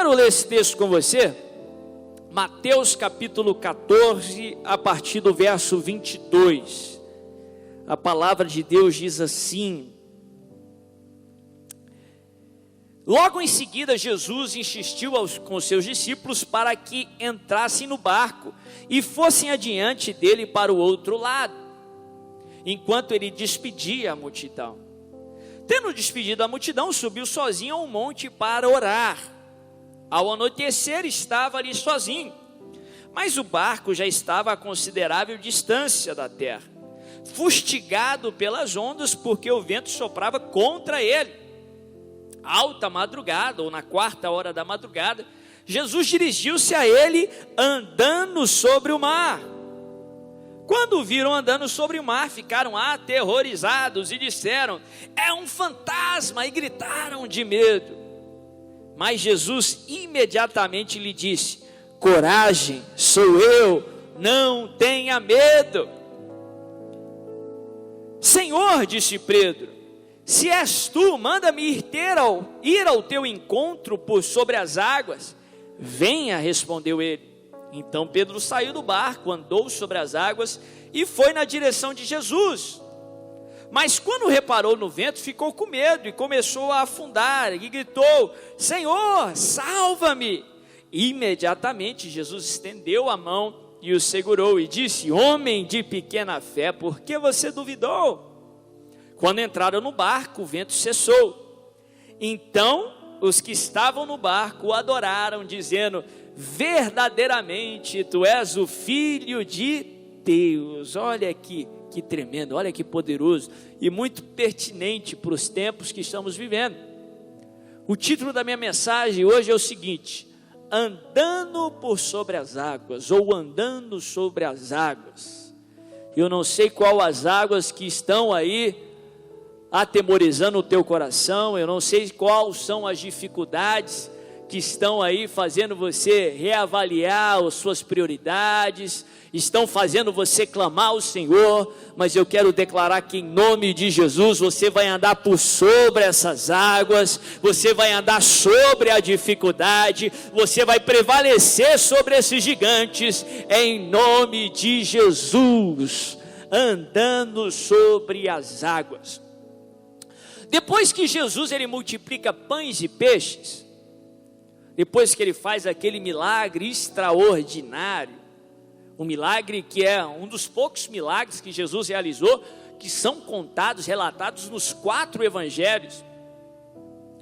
quero ler esse texto com você, Mateus capítulo 14, a partir do verso 22. A palavra de Deus diz assim: logo em seguida, Jesus insistiu com seus discípulos para que entrassem no barco e fossem adiante dele para o outro lado, enquanto ele despedia a multidão. Tendo despedido a multidão, subiu sozinho ao monte para orar. Ao anoitecer, estava ali sozinho, mas o barco já estava a considerável distância da terra, fustigado pelas ondas, porque o vento soprava contra ele. Alta madrugada, ou na 4ª da madrugada, Jesus dirigiu-se a ele andando sobre o mar. Quando o viram andando sobre o mar, ficaram aterrorizados e disseram: é um fantasma, e gritaram de medo. Mas Jesus imediatamente lhe disse: coragem, sou eu, não tenha medo. Senhor, disse Pedro, se és tu, manda-me ir ao teu encontro por sobre as águas. Venha, respondeu ele. Então Pedro saiu do barco, andou sobre as águas e foi na direção de Jesus. Mas quando reparou no vento, ficou com medo e começou a afundar e gritou: Senhor, salva-me! Imediatamente Jesus estendeu a mão e o segurou e disse: homem de pequena fé, por que você duvidou? Quando entraram no barco, o vento cessou. Então os que estavam no barco o adoraram, dizendo: verdadeiramente tu és o Filho de Deus. Olha aqui, que tremendo, olha que poderoso e muito pertinente para os tempos que estamos vivendo. O título da minha mensagem hoje é o seguinte: andando por sobre as águas, ou andando sobre as águas. Eu não sei qual as águas que estão aí atemorizando o teu coração, eu não sei quais são as dificuldades que estão aí fazendo você reavaliar as suas prioridades, estão fazendo você clamar ao Senhor, mas eu quero declarar que em nome de Jesus, você vai andar por sobre essas águas, você vai andar sobre a dificuldade, você vai prevalecer sobre esses gigantes, em nome de Jesus, andando sobre as águas. Depois que Jesus ele multiplica pães e peixes, depois que ele faz aquele milagre extraordinário, um milagre que é um dos poucos milagres que Jesus realizou, que são contados, relatados nos 4 evangelhos.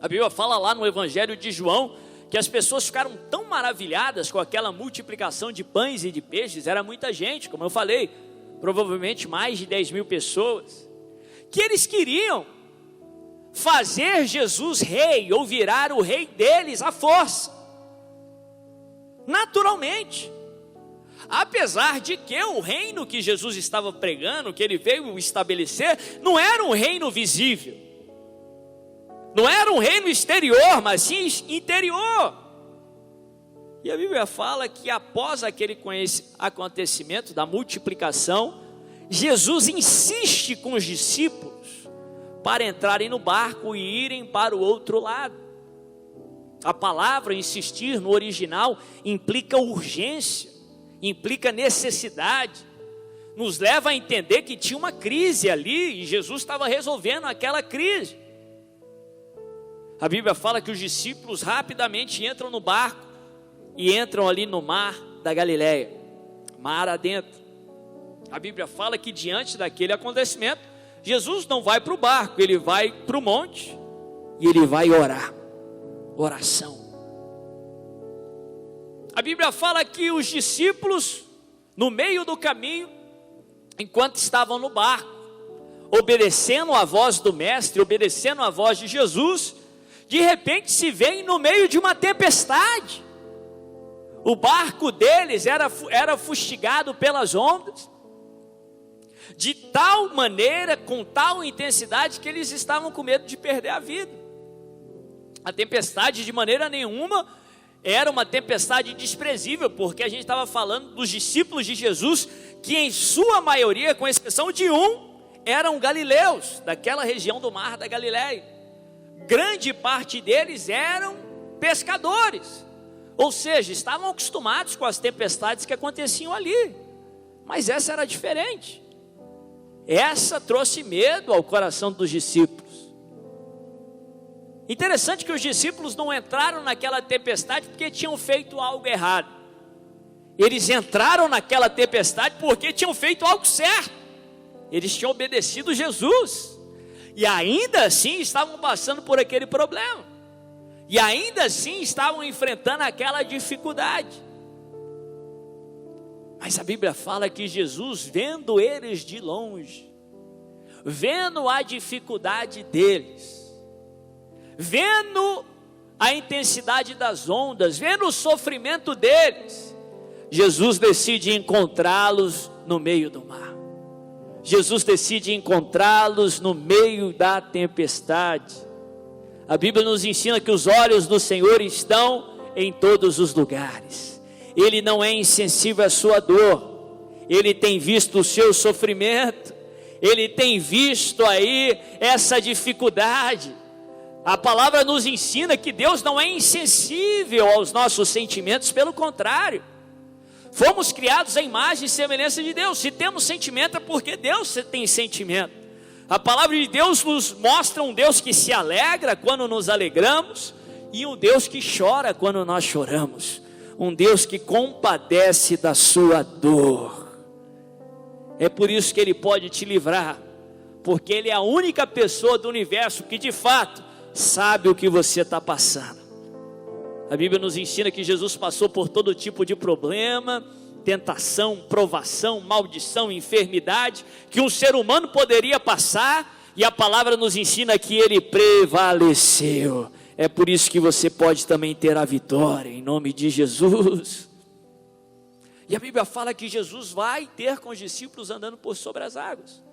A Bíblia fala lá no evangelho de João, que as pessoas ficaram tão maravilhadas com aquela multiplicação de pães e de peixes, era muita gente, como eu falei, provavelmente mais de 10.000 pessoas, que eles queriam fazer Jesus rei, ou virar o rei deles à força, naturalmente, apesar de que o reino que Jesus estava pregando, que ele veio estabelecer, não era um reino visível, não era um reino exterior, mas sim interior. E a Bíblia fala que após aquele acontecimento da multiplicação, Jesus insiste com os discípulos para entrarem no barco e irem para o outro lado. A palavra insistir no original implica urgência, implica necessidade, nos leva a entender que tinha uma crise ali e Jesus estava resolvendo aquela crise. A Bíblia fala que os discípulos rapidamente entram no barco e entram ali no mar da Galileia, mar adentro. A Bíblia fala que diante daquele acontecimento, Jesus não vai para o barco, ele vai para o monte e ele vai orar, oração. A Bíblia fala que os discípulos, no meio do caminho, enquanto estavam no barco, obedecendo a voz do mestre, obedecendo a voz de Jesus, de repente se veem no meio de uma tempestade. O barco deles era fustigado pelas ondas, de tal maneira, com tal intensidade, que eles estavam com medo de perder a vida. A tempestade de maneira nenhuma era uma tempestade desprezível, porque a gente estava falando dos discípulos de Jesus, que em sua maioria, com exceção de um, eram galileus, daquela região do mar da Galileia. Grande parte deles eram pescadores, Ou seja, estavam acostumados com as tempestades que aconteciam ali, mas essa era diferente. Essa trouxe medo ao coração dos discípulos. Interessante que os discípulos não entraram naquela tempestade porque tinham feito algo errado. Eles entraram naquela tempestade porque tinham feito algo certo. Eles tinham obedecido Jesus. E ainda assim estavam passando por aquele problema. E ainda assim estavam enfrentando aquela dificuldade. Mas a Bíblia fala que Jesus, vendo eles de longe, vendo a dificuldade deles, vendo a intensidade das ondas, vendo o sofrimento deles, Jesus decide encontrá-los no meio do mar. Jesus decide encontrá-los no meio da tempestade. A Bíblia nos ensina que os olhos do Senhor estão em todos os lugares. Ele não é insensível à sua dor. Ele tem visto o seu sofrimento. Ele tem visto aí essa dificuldade. A palavra nos ensina que Deus não é insensível aos nossos sentimentos, pelo contrário. Fomos criados à imagem e semelhança de Deus. Se temos sentimento é porque Deus tem sentimento. A palavra de Deus nos mostra um Deus que se alegra quando nos alegramos e um Deus que chora quando nós choramos. Um Deus que compadece da sua dor. É por isso que Ele pode te livrar, porque Ele é a única pessoa do universo que de fato sabe o que você está passando. A Bíblia nos ensina que Jesus passou por todo tipo de problema, tentação, provação, maldição, enfermidade, que um ser humano poderia passar, e a palavra nos ensina que Ele prevaleceu. É por isso que você pode também ter a vitória, em nome de Jesus. E a Bíblia fala que Jesus vai ter com os discípulos andando por sobre as águas.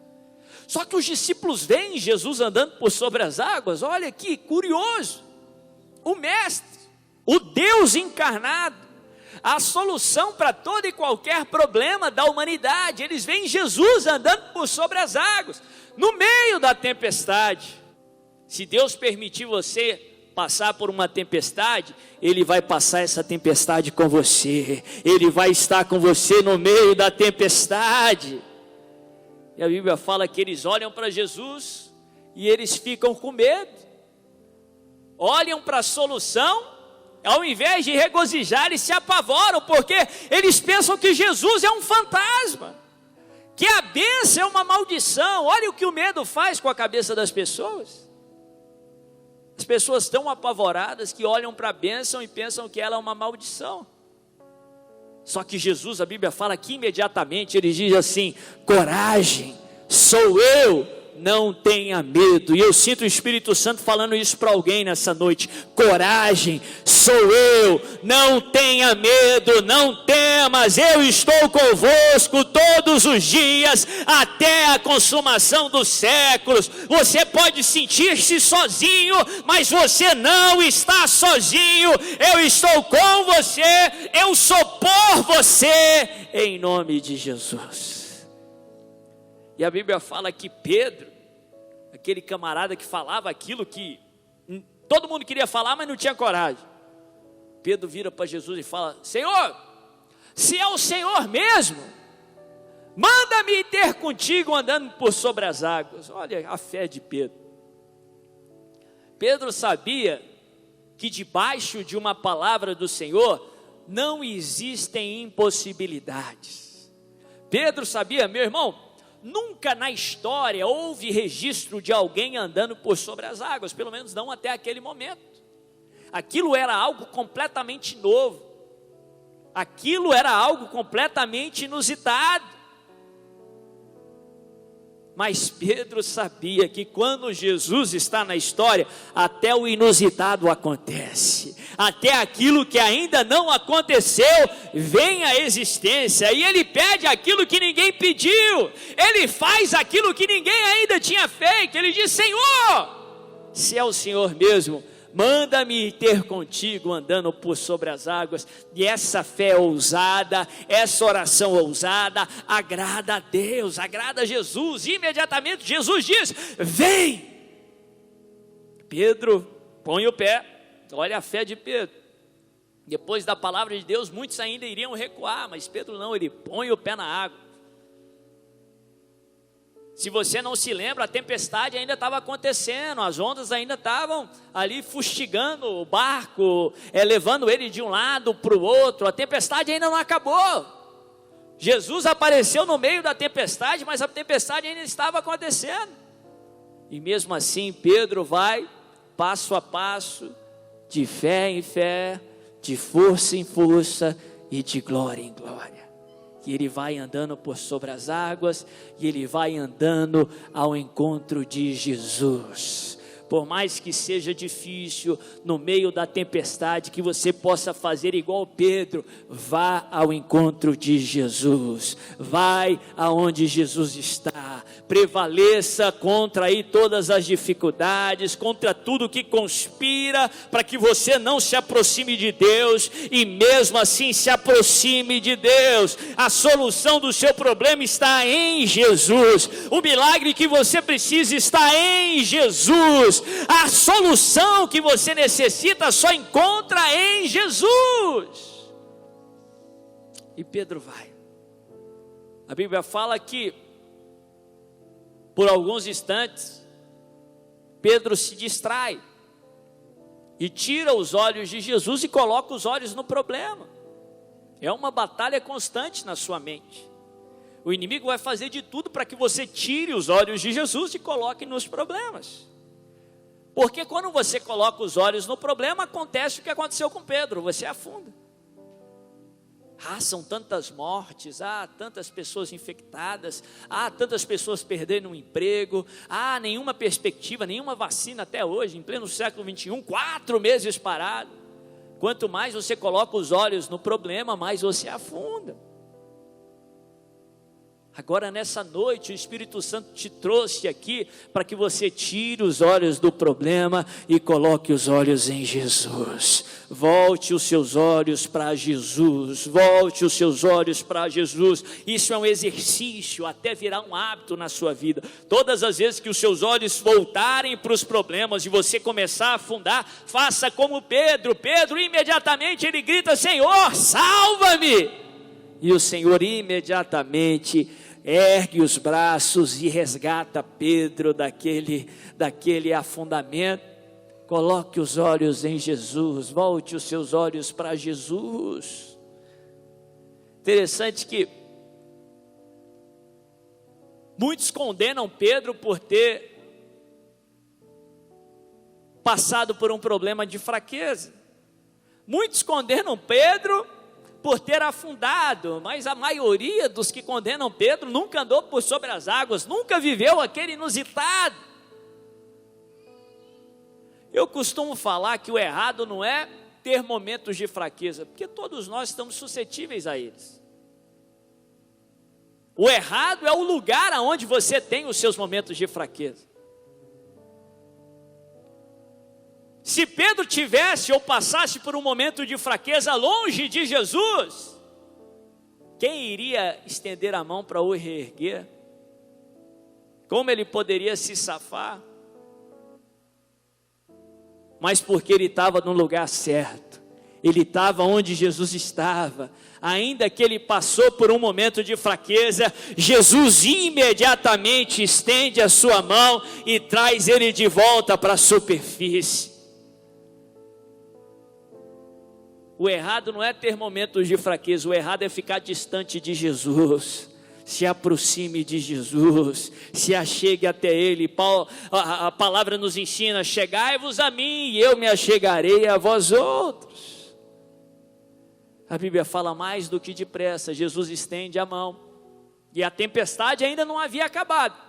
Só que os discípulos veem Jesus andando por sobre as águas, olha que curioso, o Mestre, o Deus encarnado, a solução para todo e qualquer problema da humanidade, eles veem Jesus andando por sobre as águas, no meio da tempestade. Se Deus permitir você passar por uma tempestade, Ele vai passar essa tempestade com você, Ele vai estar com você no meio da tempestade. E a Bíblia fala que eles olham para Jesus e eles ficam com medo, olham para a solução, ao invés de regozijar, eles se apavoram, porque eles pensam que Jesus é um fantasma, que a bênção é uma maldição. Olha o que o medo faz com a cabeça das pessoas. As pessoas estão apavoradas que olham para a bênção e pensam que ela é uma maldição. Só que Jesus, a Bíblia fala que imediatamente Ele diz assim: coragem, sou eu, não tenha medo. E eu sinto o Espírito Santo falando isso para alguém nessa noite: coragem, sou eu, não tenha medo, não temas, eu estou convosco todos os dias, até a consumação dos séculos. Você pode sentir-se sozinho, mas você não está sozinho. Eu estou com você, eu sou por você, em nome de Jesus. E a Bíblia fala que Pedro, aquele camarada que falava aquilo que todo mundo queria falar, mas não tinha coragem, Pedro vira para Jesus e fala: Senhor, se é o Senhor mesmo, manda-me ter contigo andando por sobre as águas. Olha a fé de Pedro. Pedro sabia que debaixo de uma palavra do Senhor não existem impossibilidades. Pedro sabia, meu irmão, nunca na história houve registro de alguém andando por sobre as águas, pelo menos não até aquele momento. Aquilo era algo completamente novo, aquilo era algo completamente inusitado. Mas Pedro sabia que quando Jesus está na história, até o inusitado acontece, até aquilo que ainda não aconteceu vem à existência, e ele pede aquilo que ninguém pediu, ele faz aquilo que ninguém ainda tinha feito. Ele diz: Senhor, se é o Senhor mesmo, manda-me ter contigo andando por sobre as águas. E essa fé ousada, essa oração ousada, agrada a Deus, agrada a Jesus. E imediatamente Jesus diz: vem. Pedro põe o pé, olha a fé de Pedro. Depois da palavra de Deus, muitos ainda iriam recuar, mas Pedro não, ele põe o pé na água. Se você não se lembra, a tempestade ainda estava acontecendo, as ondas ainda estavam ali fustigando o barco, levando ele de um lado para o outro, a tempestade ainda não acabou. Jesus apareceu no meio da tempestade, mas a tempestade ainda estava acontecendo. E mesmo assim, Pedro vai passo a passo, de fé em fé, de força em força e de glória em glória. E ele vai andando por sobre as águas, e ele vai andando ao encontro de Jesus. Por mais que seja difícil, no meio da tempestade, que você possa fazer igual Pedro, vá ao encontro de Jesus, vai aonde Jesus está, prevaleça contra aí todas as dificuldades, contra tudo que conspira, para que você não se aproxime de Deus, e mesmo assim se aproxime de Deus. A solução do seu problema está em Jesus, o milagre que você precisa está em Jesus, a solução que você necessita só encontra em Jesus. E Pedro vai. A Bíblia fala que por alguns instantes Pedro se distrai e tira os olhos de Jesus e coloca os olhos no problema. É uma batalha constante na sua mente. O inimigo vai fazer de tudo para que você tire os olhos de Jesus e coloque nos problemas. Porque quando você coloca os olhos no problema, acontece o que aconteceu com Pedro, você afunda. São tantas mortes, tantas pessoas infectadas, tantas pessoas perdendo o emprego, nenhuma perspectiva, nenhuma vacina até hoje, em pleno século 21, 4 meses parado. Quanto mais você coloca os olhos no problema, mais você afunda. Agora nessa noite o Espírito Santo te trouxe aqui para que você tire os olhos do problema e coloque os olhos em Jesus. Volte os seus olhos para Jesus, volte os seus olhos para Jesus. Isso é um exercício até virar um hábito na sua vida. Todas as vezes que os seus olhos voltarem para os problemas e você começar a afundar, faça como Pedro. Pedro imediatamente ele grita: Senhor, salva-me! E o Senhor imediatamente ergue os braços e resgata Pedro daquele afundamento. Coloque os olhos em Jesus, volte os seus olhos para Jesus. Interessante que muitos condenam Pedro por ter passado por um problema de fraqueza. Muitos condenam Pedro por ter afundado, mas a maioria dos que condenam Pedro nunca andou por sobre as águas, nunca viveu aquele inusitado. Eu costumo falar que o errado não é ter momentos de fraqueza, porque todos nós estamos suscetíveis a eles. O errado é o lugar aonde você tem os seus momentos de fraqueza. Se Pedro tivesse ou passasse por um momento de fraqueza longe de Jesus, quem iria estender a mão para o reerguer? Como ele poderia se safar? Mas porque ele estava no lugar certo, ele estava onde Jesus estava. Ainda que ele passou por um momento de fraqueza, Jesus imediatamente estende a sua mão e traz ele de volta para a superfície. O errado não é ter momentos de fraqueza, o errado é ficar distante de Jesus. Se aproxime de Jesus, se achegue até Ele. A palavra nos ensina: chegai-vos a mim e eu me achegarei a vós outros. A Bíblia fala: mais do que depressa, Jesus estende a mão, e a tempestade ainda não havia acabado.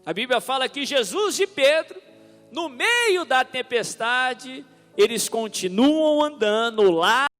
A Bíblia fala que Jesus e Pedro, no meio da tempestade, eles continuam andando lá